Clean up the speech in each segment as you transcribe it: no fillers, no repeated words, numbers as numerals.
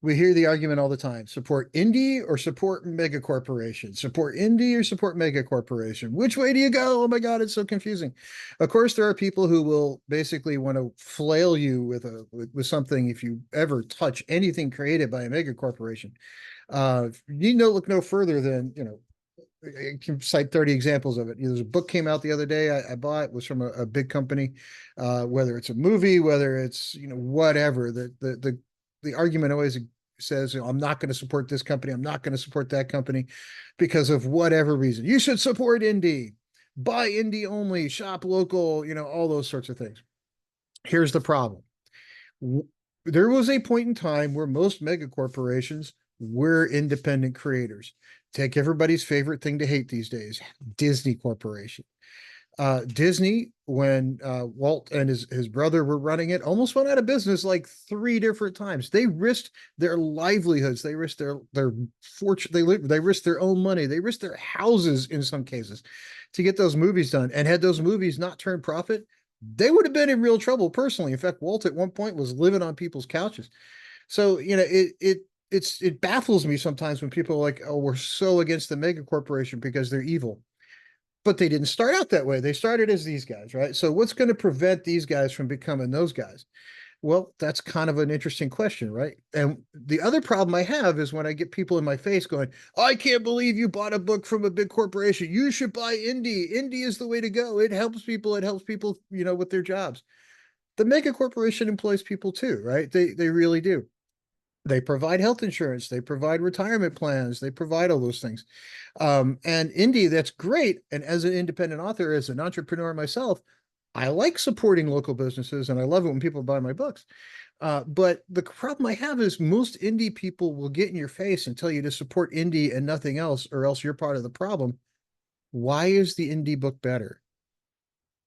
We hear the argument all the time: support indie or support mega corporation, support indie or support mega corporation. Which way do you go? Oh my God, it's so confusing. Of course, there are people who will basically want to flail you with something if you ever touch anything created by a mega corporation. You need to look no further than, I can cite 30 examples of it. There's a book came out the other day I bought. It was from a big company. Whether it's a movie, whether it's, whatever, the argument always says, I'm not going to support this company, I'm not going to support that company because of whatever reason. You should support indie, buy indie only, shop local, all those sorts of things. Here's the problem. There was a point in time where most mega corporations were independent creators. Take everybody's favorite thing to hate these days, Disney Corporation. Disney, when Walt and his brother were running it, almost went out of business like 3 different times. They risked their livelihoods. They risked their fortune. They risked their own money. They risked their houses in some cases to get those movies done. And had those movies not turned profit, they would have been in real trouble personally. In fact, Walt at one point was living on people's couches. So, it baffles me sometimes when people are like, oh, we're so against the mega corporation because they're evil. But they didn't start out that way. They started as these guys, right? So what's going to prevent these guys from becoming those guys? Well, that's kind of an interesting question, right? And the other problem I have is when I get people in my face going, I can't believe you bought a book from a big corporation. You should buy indie. Indie is the way to go. It helps people. It helps people, with their jobs. The mega corporation employs people too, right? They really do. They provide health insurance, they provide retirement plans, they provide all those things. And indie, that's great. And as an independent author, as an entrepreneur myself, I like supporting local businesses and I love it when people buy my books. But the problem I have is most indie people will get in your face and tell you to support indie and nothing else, or else you're part of the problem. Why is the indie book better?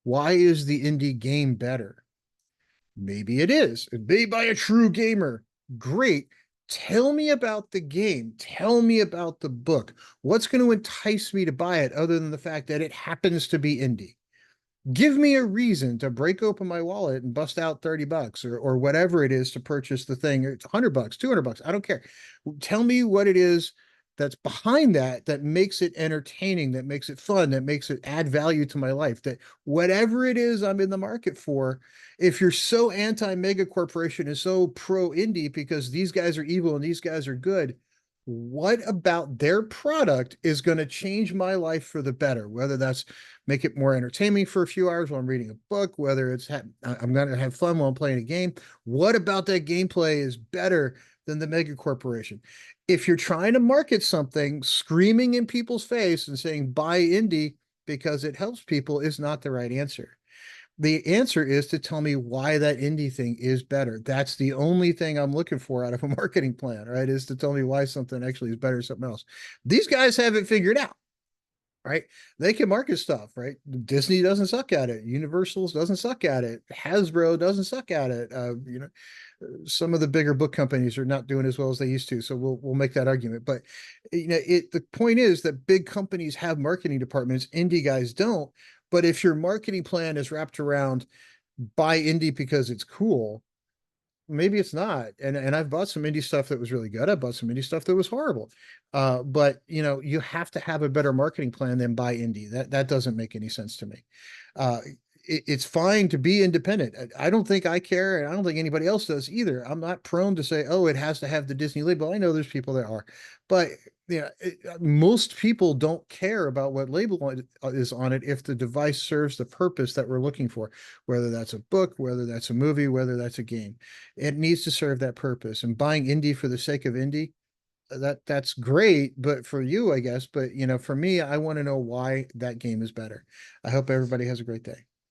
Why is the indie game better? Maybe it is. It's made by a true gamer. Great. Tell me about the game. Tell me about the book. What's going to entice me to buy it other than the fact that it happens to be indie? Give me a reason to break open my wallet and bust out $30 or whatever it is to purchase the thing. It's $100, $200. I don't care. Tell me what it is that's behind that makes it entertaining, that makes it fun, that makes it add value to my life, that whatever it is I'm in the market for. If you're so anti mega corporation and so pro indie because these guys are evil and these guys are good, what about their product is going to change my life for the better? Whether that's make it more entertaining for a few hours while I'm reading a book, whether it's I'm going to have fun while I'm playing a game. What about that gameplay is better than the mega corporation? If you're trying to market something, screaming in people's face and saying buy indie because it helps people is not the right answer. The answer is to tell me why that indie thing is better. That's the only thing I'm looking for out of a marketing plan, right? Is to tell me why something actually is better than something else. These guys have it figured out, right? They can market stuff, right? Disney doesn't suck at it. Universal's doesn't suck at it. Hasbro doesn't suck at it. Some of the bigger book companies are not doing as well as they used to. So we'll make that argument. But the point is that big companies have marketing departments, indie guys don't. But if your marketing plan is wrapped around buy indie because it's cool, maybe it's not. And I've bought some indie stuff that was really good. I bought some indie stuff that was horrible. But you have to have a better marketing plan than buy indie. That doesn't make any sense to me. It's fine to be independent. I don't think I care, and I don't think anybody else does either. I'm not prone to say, oh, it has to have the Disney label. I know there's people that are, but most people don't care about what label is on it if the device serves the purpose that we're looking for, whether that's a book, whether that's a movie, whether that's a game. It needs to serve that purpose. And buying indie for the sake of indie, that's great, but for you, I guess. But for me, I want to know why that game is better. I hope everybody has a great day.